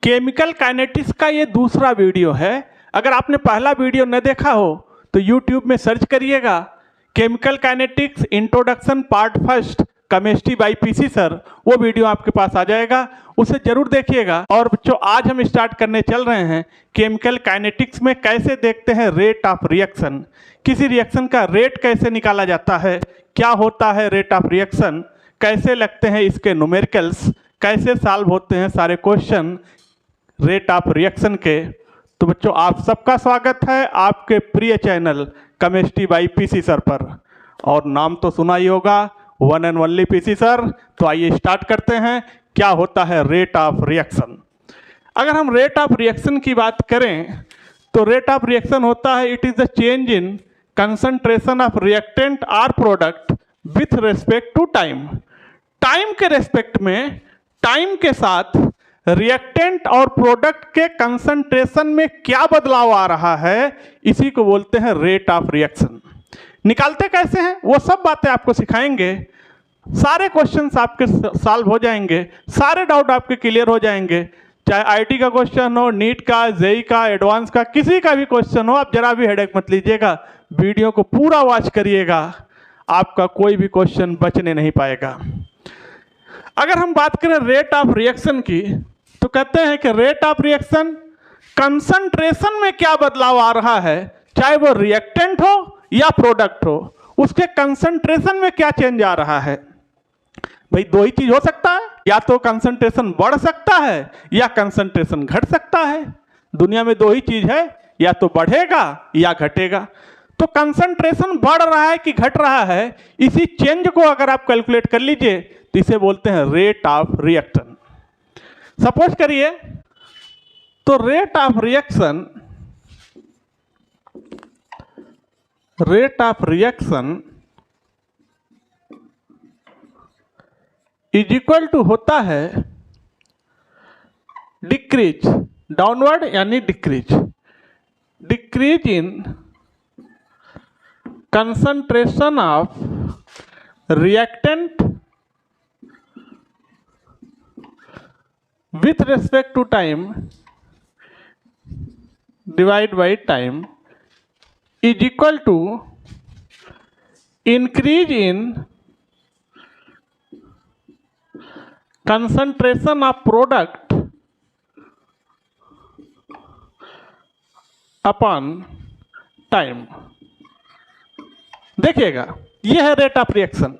Chemical kinetics का ये दूसरा वीडियो है। अगर आपने पहला वीडियो न देखा हो तो यूट्यूब में सर्च करिएगा chemical kinetics introduction part first chemistry bye PC sir, वो वीडियो आपके पास आ जाएगा, उसे जरूर देखिएगा। और बच्चों आज हम स्टार्ट करने चल रहे हैं केमिकल काइनेटिक्स में कैसे देखते हैं रेट ऑफ रिएक्शन, किसी रिएक्शन का रेट कैसे निकाला जाता है, क्या होता है रेट ऑफ रिएक्शन, कैसे लगते हैं इसके न्यूमेरिकल्स, कैसे सॉल्व होते हैं सारे क्वेश्चन रेट ऑफ रिएक्शन के। तो बच्चों आप सबका स्वागत है आपके प्रिय channel chemistry bye PC sir पर। और नाम तो सुना ही होगा, one and only PC sir. तो आइए स्टार्ट करते हैं क्या होता है रेट ऑफ रिएक्शन। अगर हम रेट ऑफ रिएक्शन की बात करें तो रेट ऑफ रिएक्शन होता है it is the change in concentration of reactant or product with respect to time. Time के रेस्पेक्ट में, टाइम के साथ रिएक्टेंट और प्रोडक्ट के कंसंट्रेशन में क्या बदलाव आ रहा है, इसी को बोलते हैं रेट ऑफ रिएक्शन। निकालते कैसे हैं वो सब बातें आपको सिखाएंगे, सारे क्वेश्चंस आपके सॉल्व हो जाएंगे, सारे डाउट आपके क्लियर हो जाएंगे। चाहे आईटी का क्वेश्चन हो, नीट का, जेई का, एडवांस का, किसी का भी क्वेश्चन हो, आप जरा भी हेडेक मत लीजिएगा, वीडियो को पूरा वॉच करिएगा, आपका कोई भी क्वेश्चन बचने नहीं पाएगा। अगर हम बात करें रेट ऑफ रिएक्शन की तो कहते हैं कि रेट ऑफ रिएक्शन कंसंट्रेशन में क्या बदलाव आ रहा है, चाहे वो रिएक्टेंट हो या प्रोडक्ट हो, उसके कंसंट्रेशन में क्या चेंज आ रहा है। भाई दो ही चीज हो सकता है, या तो कंसंट्रेशन बढ़ सकता है या कंसंट्रेशन घट सकता है। दुनिया में दो ही चीज है, या तो बढ़ेगा या घटेगा। तो कंसंट्रेशन बढ़ रहा है कि घट रहा है, इसी चेंज को अगर आप कैलकुलेट कर लीजिए तो इसे बोलते हैं रेट ऑफ रिएक्शन। सपोज करिए तो rate of reaction is equal to होता है डिक्रीज, डाउनवर्ड यानी decrease in concentration of reactant with respect to time divided by time is equal to increase in concentration of product upon time। देखिएगा ये है rate of reaction.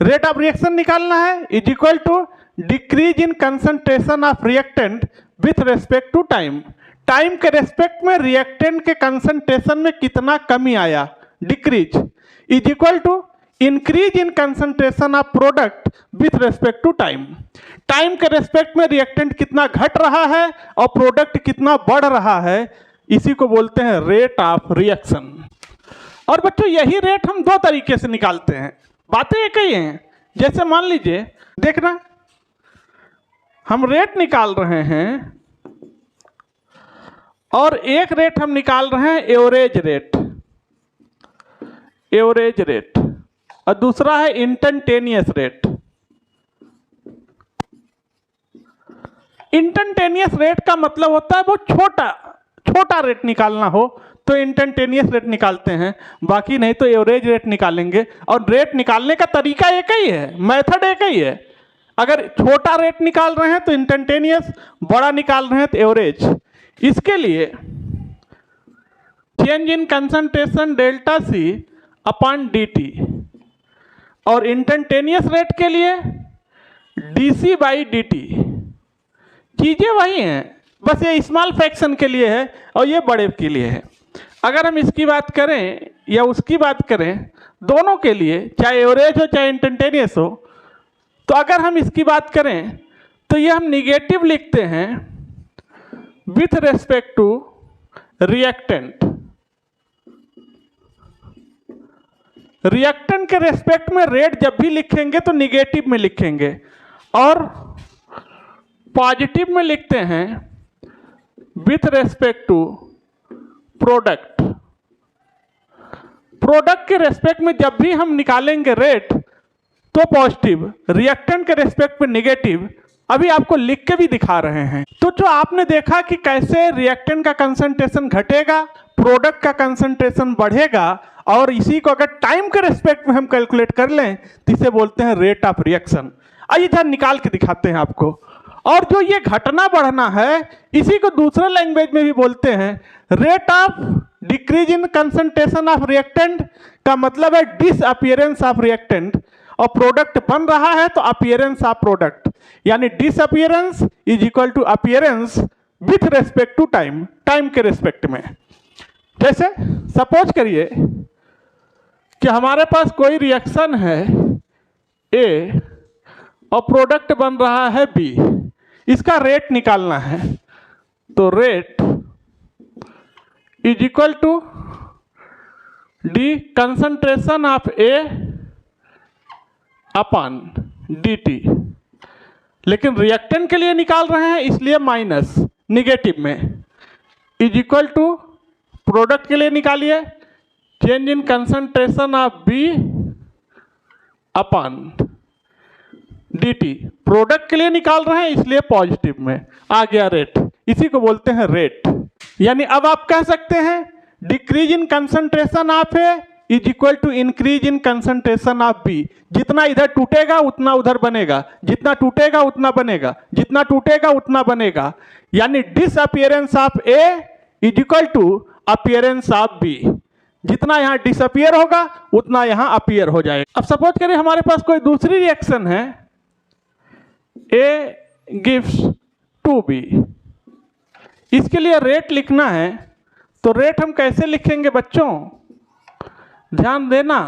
Rate of reaction निकालना है is equal to decrease in concentration of reactant with respect to time. Time के respect में reactant के concentration में कितना कमी आया, decrease, is equal to increase in concentration of product with respect to time. Time के रेस्पेक्ट में reactant कितना घट रहा है और प्रोडक्ट कितना बढ़ रहा है, इसी को बोलते हैं रेट ऑफ रिएक्शन। और बच्चों यही रेट हम दो तरीके से निकालते हैं, बातें एक ही हैं। जैसे मान लीजिए, देखना हम रेट निकाल रहे हैं और एक रेट हम निकाल रहे हैं एवरेज रेट, और दूसरा है इंस्टैन्टेनियस रेट। इंस्टैन्टेनियस रेट का मतलब होता है वो छोटा रेट निकालना हो तो इंस्टैन्टेनियस रेट निकालते हैं, बाकी नहीं तो एवरेज रेट निकालेंगे। और रेट निकालने का तरीका एक ही है, मेथड एक ही है। अगर छोटा रेट निकाल रहे हैं तो इंस्टैन्टेनियस, बड़ा निकाल रहे हैं तो एवरेज। इसके लिए change in concentration delta C upon dt, और इंस्टैन्टेनियस रेट के लिए dc बाई dt। चीजें वही हैं, बस ये स्मॉल फ्रैक्शन के लिए है और ये बड़े के लिए है। अगर हम इसकी बात करें या उसकी बात करें, दोनों के लिए, चाहे एवरेज हो चाहे इंस्टैन्टेनियस हो, तो अगर हम इसकी बात करें तो ये हम निगेटिव लिखते हैं with respect to reactant. Reactant के रेस्पेक्ट में रेट जब भी लिखेंगे तो निगेटिव में लिखेंगे, और पॉजिटिव में लिखते हैं with respect to product. Product के रेस्पेक्ट में जब भी हम निकालेंगे रेट तो पॉजिटिव, रिएक्टेंट के रेस्पेक्ट में निगेटिव, अभी आपको लिख के भी दिखा रहे हैं। तो जो आपने देखा कि कैसे रिएक्टेंट का कंसंट्रेशन घटेगा, प्रोडक्ट का कंसंट्रेशन बढ़ेगा, और इसी को अगर टाइम के रिस्पेक्ट में हम कैलकुलेट कर लें तो इसे बोलते हैं रेट ऑफ रिएक्शन। आइए जरा निकाल के दिखाते हैं आपको। और जो ये घटना बढ़ना है, इसी को दूसरे लैंग्वेज में भी बोलते हैं rate of decrease in concentration of reactant, का मतलब है डिसअपियरेंस ऑफ रिएक्टेंट। और प्रोडक्ट बन रहा है तो अपीयरेंस ऑफ प्रोडक्ट, यानी disappearance is equal to appearance with respect to time, time के रेस्पेक्ट में। जैसे सपोज करिए कि हमारे पास कोई रिएक्शन है ए और प्रोडक्ट बन रहा है बी, इसका रेट निकालना है। तो rate is equal to D concentration of A upon dt, लेकिन रिएक्टेंट के लिए निकाल रहे हैं इसलिए माइनस निगेटिव में, इज इक्वल टू प्रोडक्ट के लिए निकालिए change in concentration of B upon dt। Product के लिए निकाल रहे हैं इसलिए पॉजिटिव में आ गया रेट, इसी को बोलते हैं रेट। यानी अब आप कह सकते हैं decrease in concentration of A is equal to increase in concentration of B. जितना इधर टूटेगा उतना उधर बनेगा, जितना टूटेगा उतना बनेगा, जितना टूटेगा उतना बनेगा। यानी disappearance of A is equal to appearance of B. जितना यहाँ डिसअपियर होगा उतना यहाँ अपीयर हो जाएगा। अब सपोज करिए हमारे पास कोई दूसरी रिएक्शन है, ए गिव्स टू बी, इसके लिए रेट लिखना है। तो रेट हम कैसे लिखेंगे बच्चों, ध्यान देना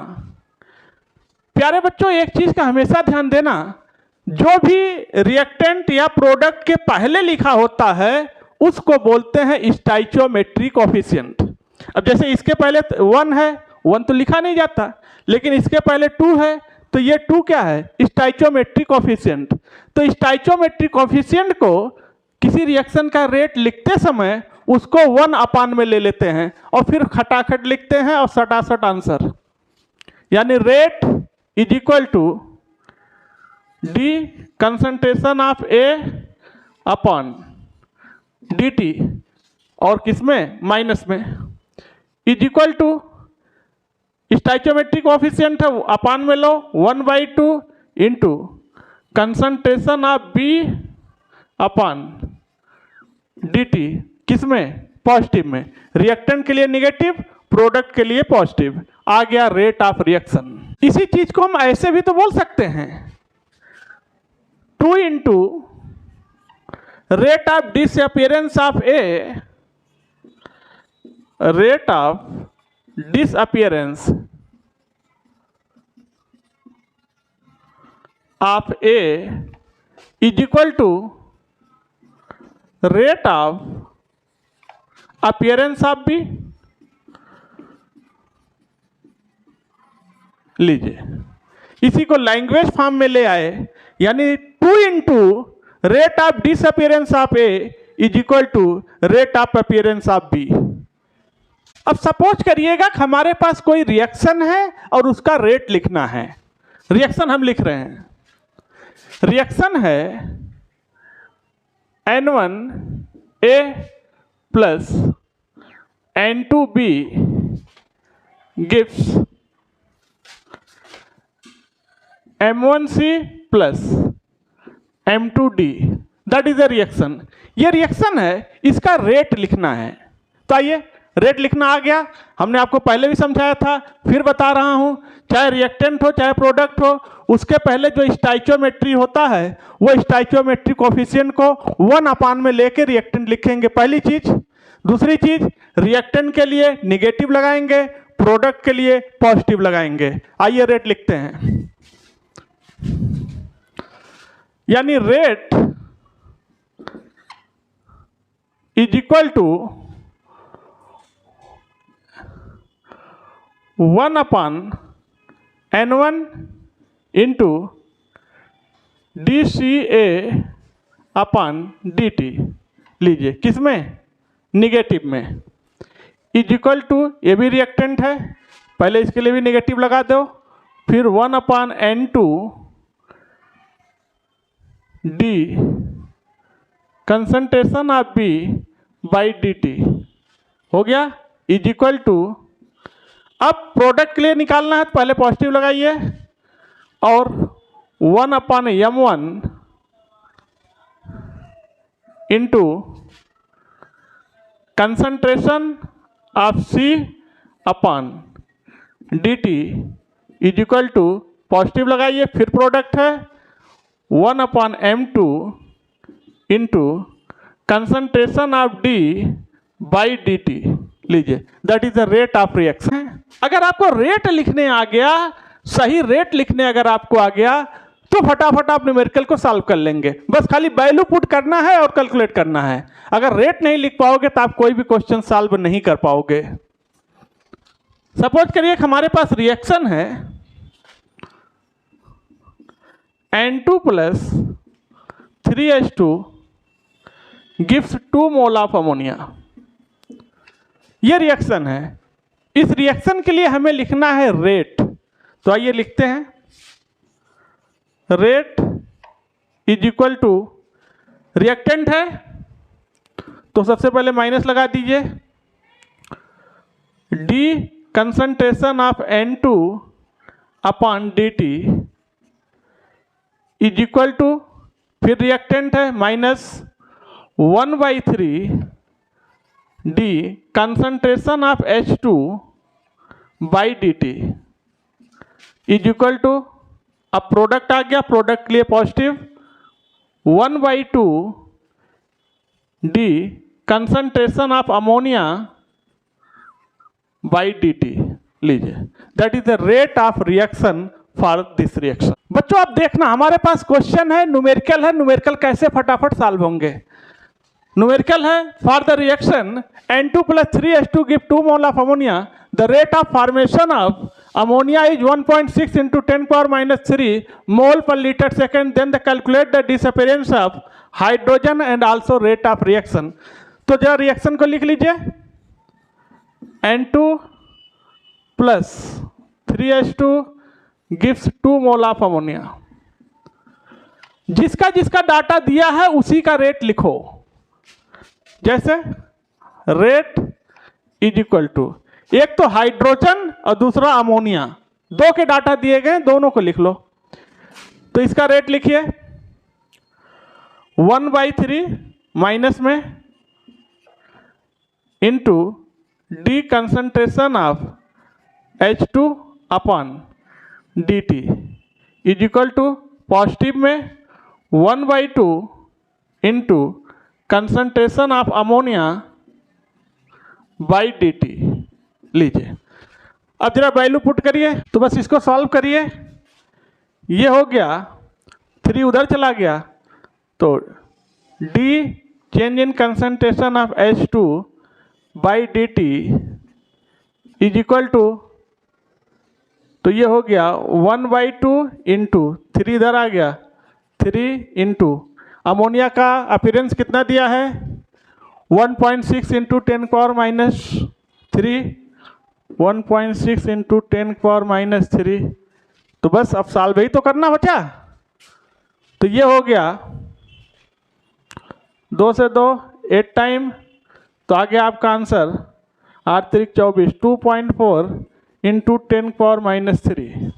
प्यारे बच्चों, एक चीज का हमेशा ध्यान देना, जो भी रिएक्टेंट या प्रोडक्ट के पहले लिखा होता है उसको बोलते हैं स्टाइचियोमेट्रिक कोएफिशिएंट। अब जैसे इसके पहले 1 है, 1 तो लिखा नहीं जाता, लेकिन इसके पहले 2 है तो ये 2 क्या है, स्टाइचियोमेट्रिक कोएफिशिएंट। तो स्टाइचियोमेट्रिक कोएफिशिएंट को किसी रिएक्शन का रेट लिखते समय उसको 1 अपान में ले लेते हैं और फिर खटाखट लिखते हैं और सटासट आंसर। यानी rate is equal to D concentration of A upon dt, और किसमें, माइनस में, is equal to stoichiometric coefficient है अपान में लो 1/2 into concentration of B upon dt, किसमें, पॉजिटिव में। रिएक्टेंट के लिए निगेटिव, प्रोडक्ट के लिए पॉजिटिव, आ गया रेट ऑफ रिएक्शन। इसी चीज को हम ऐसे भी तो बोल सकते हैं 2 into rate of disappearance of A, rate of disappearance of A is equal to rate of appearance of B. लीजिए इसी को लैंग्वेज फॉर्म में ले आए, यानी 2 into rate of disappearance of A is equal to rate of appearance of B. अब suppose करिएगा कि हमारे पास कोई रिएक्शन है और उसका रेट लिखना है। रिएक्शन हम लिख रहे हैं, रिएक्शन है N1A plus N2B gives M1C plus M2D, that is a reaction. ये रिएक्शन है, इसका रेट लिखना है। तो आइए रेट लिखना आ गया, हमने आपको पहले भी समझाया था, फिर बता रहा हूं, चाहे रिएक्टेंट हो चाहे प्रोडक्ट हो, उसके पहले जो स्टाइचियोमेट्री होता है वो स्टाइचियोमेट्रिक कोएफिशिएंट को 1 अपान में लेके रिएक्टेंट लिखेंगे, पहली चीज। दूसरी चीज, रिएक्टेंट के लिए निगेटिव लगाएंगे, प्रोडक्ट के लिए पॉजिटिव लगाएंगे। आइए रेट लिखते हैं, यानी rate is equal to 1 upon N1 into DCA upon DT। लीजिए किसमें, निगेटिव में, इज इक्वल टू, ये भी रिएक्टेंट है, पहले इसके लिए भी निगेटिव लगा दो, फिर 1 upon N2 D concentration of B by D T हो गया इज इक्वल टू, अब प्रोडक्ट के लिए निकालना है तो पहले पॉजिटिव लगाइए और 1/m1 into concentration of C upon D T is equal to, positive लगाइए फिर प्रोडक्ट है 1/m2 into concentration of D by D T, लीजिए that is the rate of reaction. अगर आपको रेट लिखने आ गया, सही रेट लिखने अगर आपको आ गया तो फटाफट आप न्यूमेरिकल को सॉल्व कर लेंगे, बस खाली वैल्यू पुट करना है और कैलकुलेट करना है। अगर रेट नहीं लिख पाओगे तो आप कोई भी क्वेश्चन सॉल्व नहीं कर पाओगे। सपोज करिए हमारे पास रिएक्शन है N2 plus 3H2 gives 2 mole of ammonia. ये रिएक्शन है, इस रिएक्शन के लिए हमें लिखना है रेट, तो आइए लिखते हैं rate is equal to, reactant है तो सबसे पहले माइनस लगा दीजिए, D concentration of N2 upon D T is equal to, फिर रिएक्टेंट है minus 1/3 D concentration of H2 by D T is equal to, अब प्रोडक्ट आ गया, प्रोडक्ट के लिए positive 1/2 D concentration of ammonia by D T, लीजिए that is the rate of reaction for this reaction. बच्चों आप देखना हमारे पास क्वेश्चन है, न्यूमेरिकल है, न्यूमेरिकल कैसे फटाफट सॉल्व होंगे। न्यूमेरिकल है for the reaction N2 plus 3H2 give 2 mole of ammonia, the rate of formation of ammonia is 1.6 into 10⁻³ mole per liter second, then the calculate the disappearance of hydrogen and also rate of reaction। तो जरा reaction को लिख लीजिए, N2 plus 3H2 gives 2 mole of ammonia. जिसका जिसका data दिया है उसी का रेट लिखो, जैसे रेट इज इक्वल टू, एक तो हाइड्रोजन और दूसरा अमोनिया, दो के डाटा दिए गए, दोनों को लिख लो। तो इसका रेट लिखिए 1/3 माइनस में into D concentration of H2 upon D T is equal to, positive में 1/2 into concentration of ammonia by D T, लीजिए। अब जरा वैल्यू पुट करिए, तो बस इसको सॉल्व करिए, ये हो गया 3 उधर चला गया, तो D change in concentration of H2 by D T is equal to, तो ये हो गया 1/2 इंटू 3 इधर आ गया, 3 इंटू अमोनिया का अपीयरेंस कितना दिया है 1.6 इंटू 10⁻³ 1.6 इंटू 10⁻³। तो बस अब सॉल्व ही तो करना बचा। तो ये हो गया 2 से 2 8 टाइम, तो आ गया आपका आंसर 8×3 = 24 2.4 इंटू 10⁻³